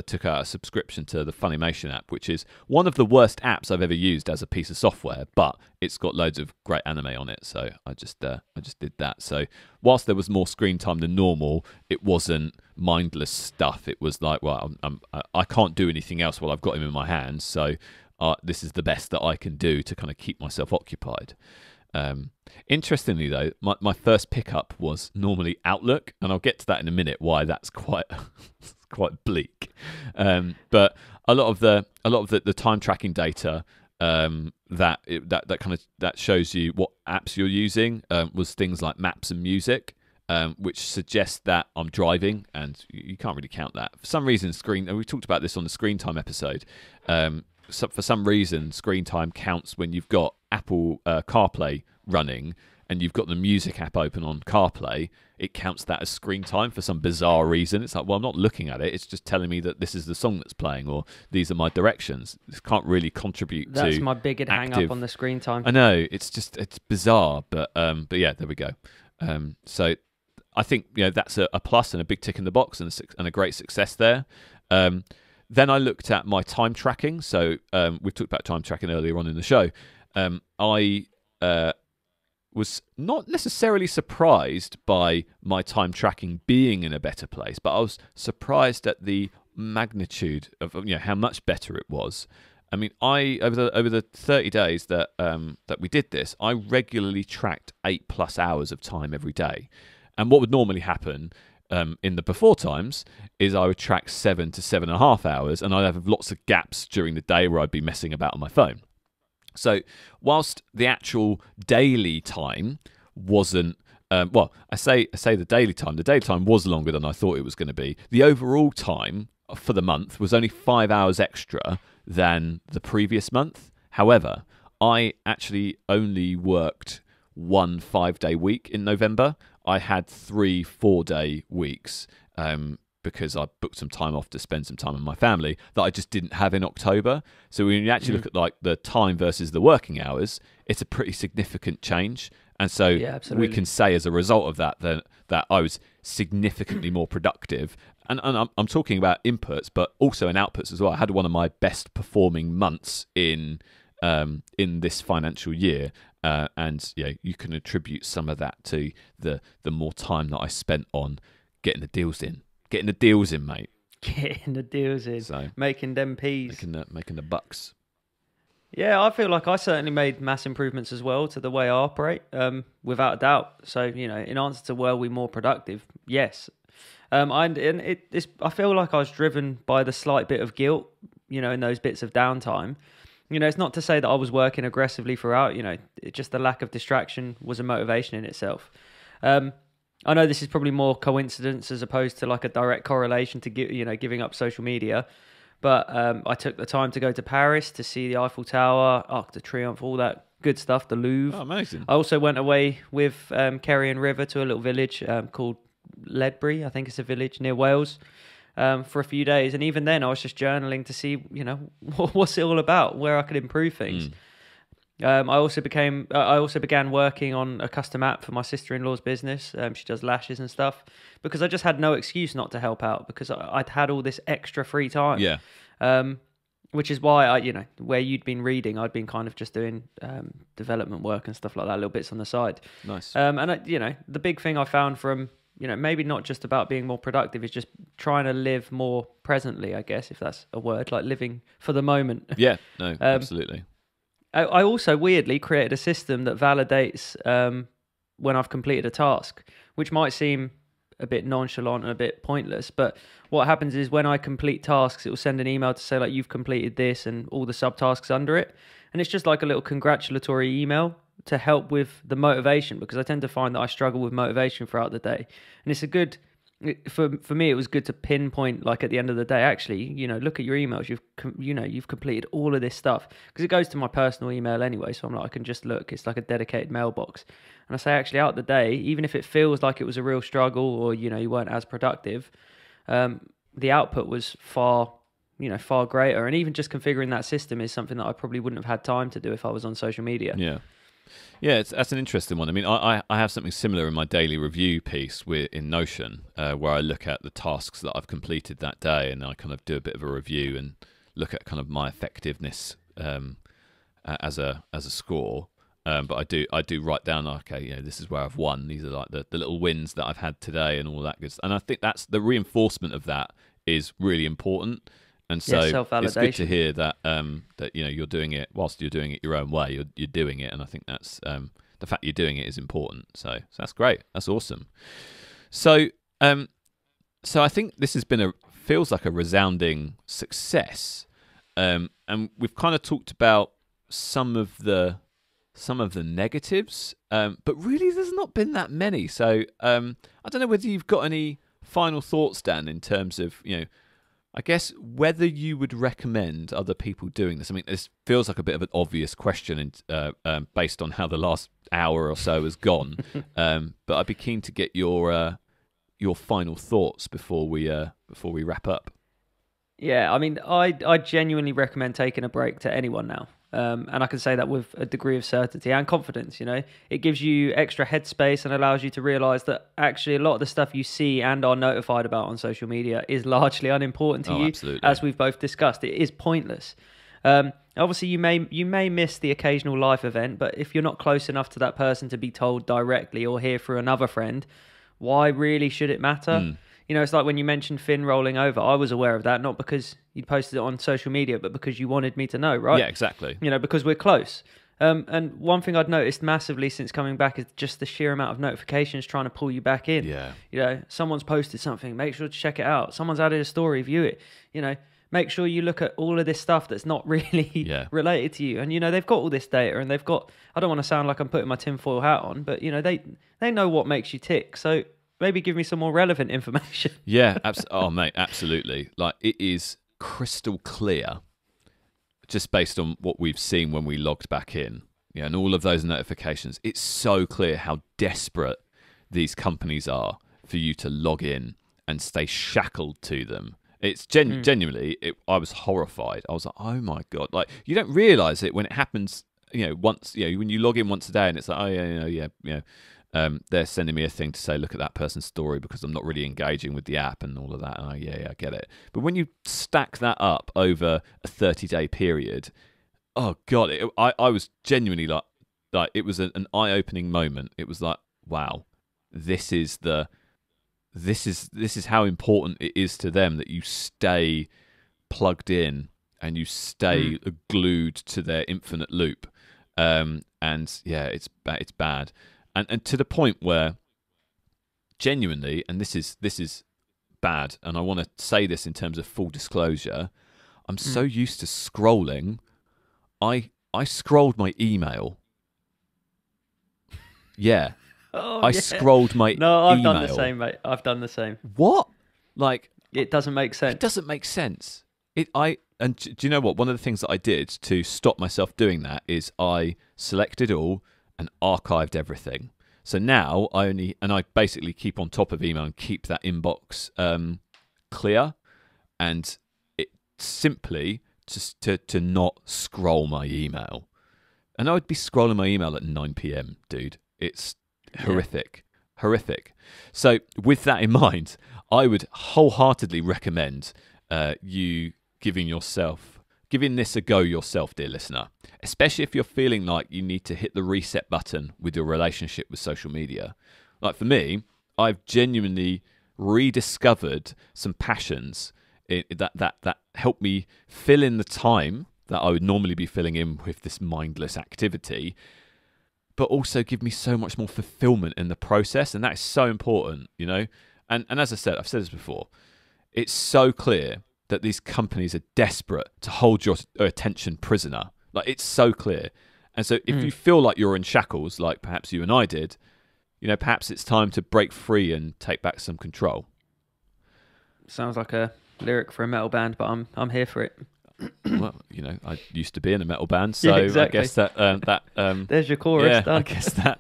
took out a subscription to the Funimation app, which is one of the worst apps I've ever used as a piece of software, but it's got loads of great anime on it, so I just did that. So whilst there was more screen time than normal, it wasn't mindless stuff. It was like, well, I can't do anything else while I've got him in my hands, so this is the best that I can do to kind of keep myself occupied. Interestingly though, my first pickup was normally Outlook, and I'll get to that in a minute why that's quite bleak. But a lot of the time tracking data that shows you what apps you're using was things like maps and music, which suggests that I'm driving, and you can't really count that. For some reason, and we talked about this on the screen time episode. So for some reason, screen time counts when you've got Apple CarPlay running and you've got the music app open on CarPlay. It counts that as screen time for some bizarre reason. It's like, well, I'm not looking at it. It's just telling me that this is the song that's playing, or these are my directions. This can't really contribute to That's my biggest hang up on the screen time. I know, it's bizarre, but yeah, there we go. So I think that's a plus and a big tick in the box and a great success there. Then I looked at my time tracking. So we talked about time tracking earlier on in the show. I was not necessarily surprised by my time tracking being in a better place, but I was surprised at the magnitude of how much better it was. I mean, over the 30 days that we did this, I regularly tracked 8+ hours of time every day. And what would normally happen in the before times is I would track 7 to 7.5 hours, and I'd have lots of gaps during the day where I'd be messing about on my phone. So whilst the actual daily time wasn't, I say the daily time was longer than I thought it was going to be. The overall time for the month was only 5 hours extra than the previous month. However, I actually only worked 1 5-day week in November. I had 3 4-day weeks because I booked some time off to spend some time with my family that I just didn't have in October. So when you actually look at like the time versus the working hours, it's a pretty significant change. And so we can say as a result of that that I was significantly more productive. And I'm talking about inputs, but also in outputs as well. I had one of my best performing months in this financial year. And you can attribute some of that to the more time that I spent on getting the deals in, mate. Getting the deals in, so, making them peas, making the bucks. Yeah, I feel like I certainly made mass improvements as well to the way I operate, without a doubt. So in answer to were we more productive, yes. I feel like I was driven by the slight bit of guilt, in those bits of downtime. It's not to say that I was working aggressively throughout, just the lack of distraction was a motivation in itself. I know this is probably more coincidence as opposed to like a direct correlation to giving up social media. But I took the time to go to Paris to see the Eiffel Tower, Arc de Triomphe, all that good stuff, the Louvre. Oh, amazing. I also went away with Kerry and River to a little village called Ledbury, I think it's a village near Wales, for a few days. And even then, I was just journaling to see, what's it all about, where I could improve things. I also began working on a custom app for my sister-in-law's business. She does lashes and stuff, because I just had no excuse not to help out, because I'd had all this extra free time. Yeah. Which is why where you'd been reading, I'd been kind of just doing development work and stuff like that, little bits on the side. Nice. The big thing I found from, maybe not just about being more productive, is just trying to live more presently, I guess, if that's a word, like living for the moment. Yeah, no, absolutely. I also weirdly created a system that validates when I've completed a task, which might seem a bit nonchalant and a bit pointless, but what happens is when I complete tasks, it will send an email to say like, you've completed this and all the subtasks under it, and it's just like a little congratulatory email to help with the motivation, because I tend to find that I struggle with motivation throughout the day, and it's a good for me, it was good to pinpoint, like at the end of the day, actually, look at your emails. You've completed all of this stuff, because it goes to my personal email anyway. So I'm like, I can just look. It's like a dedicated mailbox, and I say, actually, out the day, even if it feels like it was a real struggle, or you weren't as productive, the output was far greater. And even just configuring that system is something that I probably wouldn't have had time to do if I was on social media. Yeah, that's an interesting one. I mean, I have something similar in my daily review piece in Notion, where I look at the tasks that I've completed that day, and I kind of do a bit of a review and look at kind of my effectiveness as a score. But I do write down, okay, this is where I've won. These are like the little wins that I've had today and all that good stuff. And I think that's the reinforcement of that is really important. And so it's good to hear that you're doing it whilst you're doing it your own way. You're doing it, and I think that's the fact you're doing it is important. So that's great. That's awesome. So I think this has been feels like a resounding success. And we've kind of talked about some of the negatives, but really there's not been that many. So I don't know whether you've got any final thoughts, Dan, in terms of I guess whether you would recommend other people doing this. I mean, this feels like a bit of an obvious question based on how the last hour or so has gone. But I'd be keen to get your final thoughts before we wrap up. Yeah, I mean, I genuinely recommend taking a break to anyone now. And I can say that with a degree of certainty and confidence. It gives you extra headspace and allows you to realize that actually a lot of the stuff you see and are notified about on social media is largely unimportant to you. Absolutely. As we've both discussed, it is pointless. Obviously, you may miss the occasional life event, but if you're not close enough to that person to be told directly or hear through another friend, why really should it matter? It's like when you mentioned Finn rolling over. I was aware of that, not because you'd posted it on social media, but because you wanted me to know, right? Yeah, exactly. Because we're close. And one thing I'd noticed massively since coming back is just the sheer amount of notifications trying to pull you back in. Yeah. Someone's posted something, make sure to check it out. Someone's added a story, view it. Make sure you look at all of this stuff that's not really related to you. And, they've got all this data, and they've got, I don't want to sound like I'm putting my tinfoil hat on, but, they know what makes you tick. So maybe give me some more relevant information. Yeah, oh mate, absolutely. Like, it is crystal clear, just based on what we've seen when we logged back in, and all of those notifications. It's so clear how desperate these companies are for you to log in and stay shackled to them. It's genuinely, I was horrified. I was like, oh my God. Like, you don't realize it when it happens, once, when you log in once a day and it's like, oh yeah. They're sending me a thing to say, look at that person's story because I'm not really engaging with the app and all of that. And I get it. But when you stack that up over a 30-day period, oh God, I was genuinely like it was an eye-opening moment. It was like, wow, this is how important it is to them that you stay plugged in and you stay glued to their infinite loop. And yeah, it's bad. And to the point where, genuinely, and this is bad, and I want to say this in terms of full disclosure, I'm so used to scrolling, I scrolled my email. Yeah, I scrolled my No, I've email. done the same, mate. I've done the same. What? Like, it doesn't make sense. It doesn't make sense. And do you know what? One of the things that I did to stop myself doing that is I selected all and archived everything. So now I basically keep on top of email and keep that inbox clear, and it simply just to not scroll my email. And I would be scrolling my email at 9 p.m, dude. It's horrific. So with that in mind, I would wholeheartedly recommend you giving this a go yourself, dear listener, especially if you're feeling like you need to hit the reset button with your relationship with social media. Like for me, I've genuinely rediscovered some passions that help me fill in the time that I would normally be filling in with this mindless activity, but also give me so much more fulfillment in the process. And that is so important, you know? And as I said, I've said this before, it's so clear that these companies are desperate to hold your attention prisoner. Like, it's so clear. And so if you feel like you're in shackles, like perhaps you and I did, you know, perhaps it's time to break free and take back some control. Sounds like a lyric for a metal band, but I'm here for it. Well, you know, I used to be in a metal band, so exactly. I guess that there's your chorus. Yeah, done. I guess that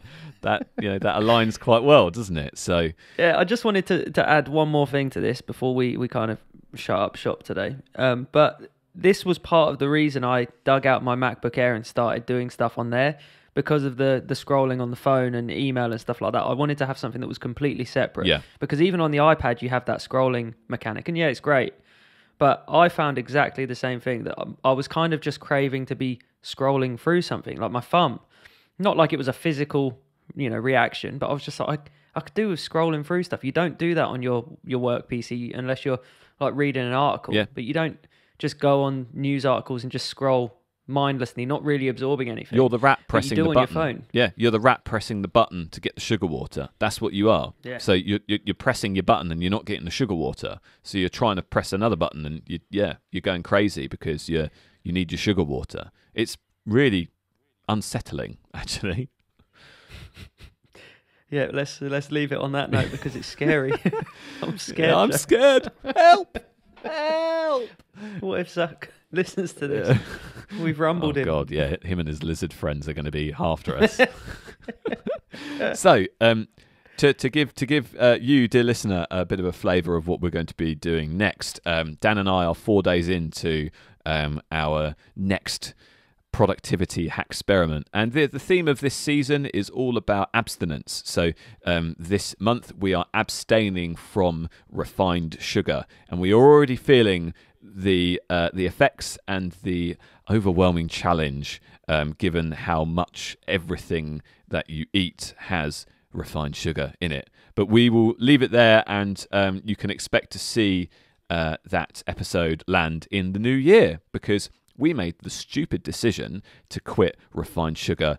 you know, that aligns quite well, doesn't it? So yeah, I just wanted to add one more thing to this before we kind of shut up shop today. But this was part of the reason I dug out my MacBook Air and started doing stuff on there, because of the scrolling on the phone and email and stuff like that. I wanted to have something that was completely separate. Yeah. Because even on the iPad, you have that scrolling mechanic, and yeah, it's great. But I found exactly the same thing, that I was kind of just craving to be scrolling through something, like my thumb. Not like it was a physical, you know, reaction, but I was just like, I could do with scrolling through stuff. You don't do that on your work PC unless you're like reading an article. Yeah. But you don't just go on news articles and just scroll mindlessly, not really absorbing anything. You're the rat pressing the button. On your phone. Yeah, you're the rat pressing the button to get the sugar water. That's what you are. Yeah. So you're pressing your button and you're not getting the sugar water. So you're trying to press another button and you're going crazy because you need your sugar water. It's really unsettling, actually. Yeah, let's leave it on that note because it's scary. I'm scared. Yeah, I'm scared. Help! Help! What if Zach listens to this? Yeah. We've rumbled him. Oh God, yeah, him and his lizard friends are going to be after us. So, to give you, dear listener, a bit of a flavour of what we're going to be doing next, Dan and I are 4 days into our next productivity hack experiment, and the theme of this season is all about abstinence. So this month we are abstaining from refined sugar, and we are already feeling the effects and the overwhelming challenge, given how much everything that you eat has refined sugar in it. But we will leave it there, and you can expect to see that episode land in the new year, because we made the stupid decision to quit refined sugar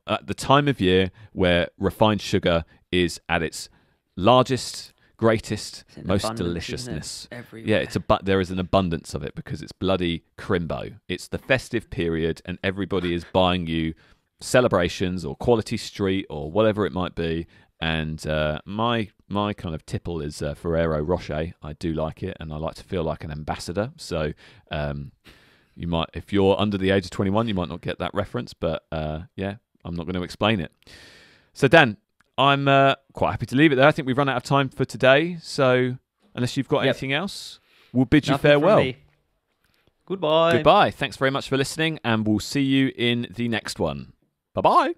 at the time of year where refined sugar is at its largest, greatest, most deliciousness. Yeah, there is an abundance of it because it's bloody crimbo. It's the festive period and everybody is buying you celebrations or Quality Street or whatever it might be. And my kind of tipple is Ferrero Rocher. I do like it, and I like to feel like an ambassador. So you might, if you're under the age of 21, you might not get that reference, but yeah, I'm not going to explain it. So Dan, I'm quite happy to leave it there. I think we've run out of time for today. So unless you've got anything else, we'll bid you farewell. Goodbye. Goodbye. Thanks very much for listening, and we'll see you in the next one. Bye-bye.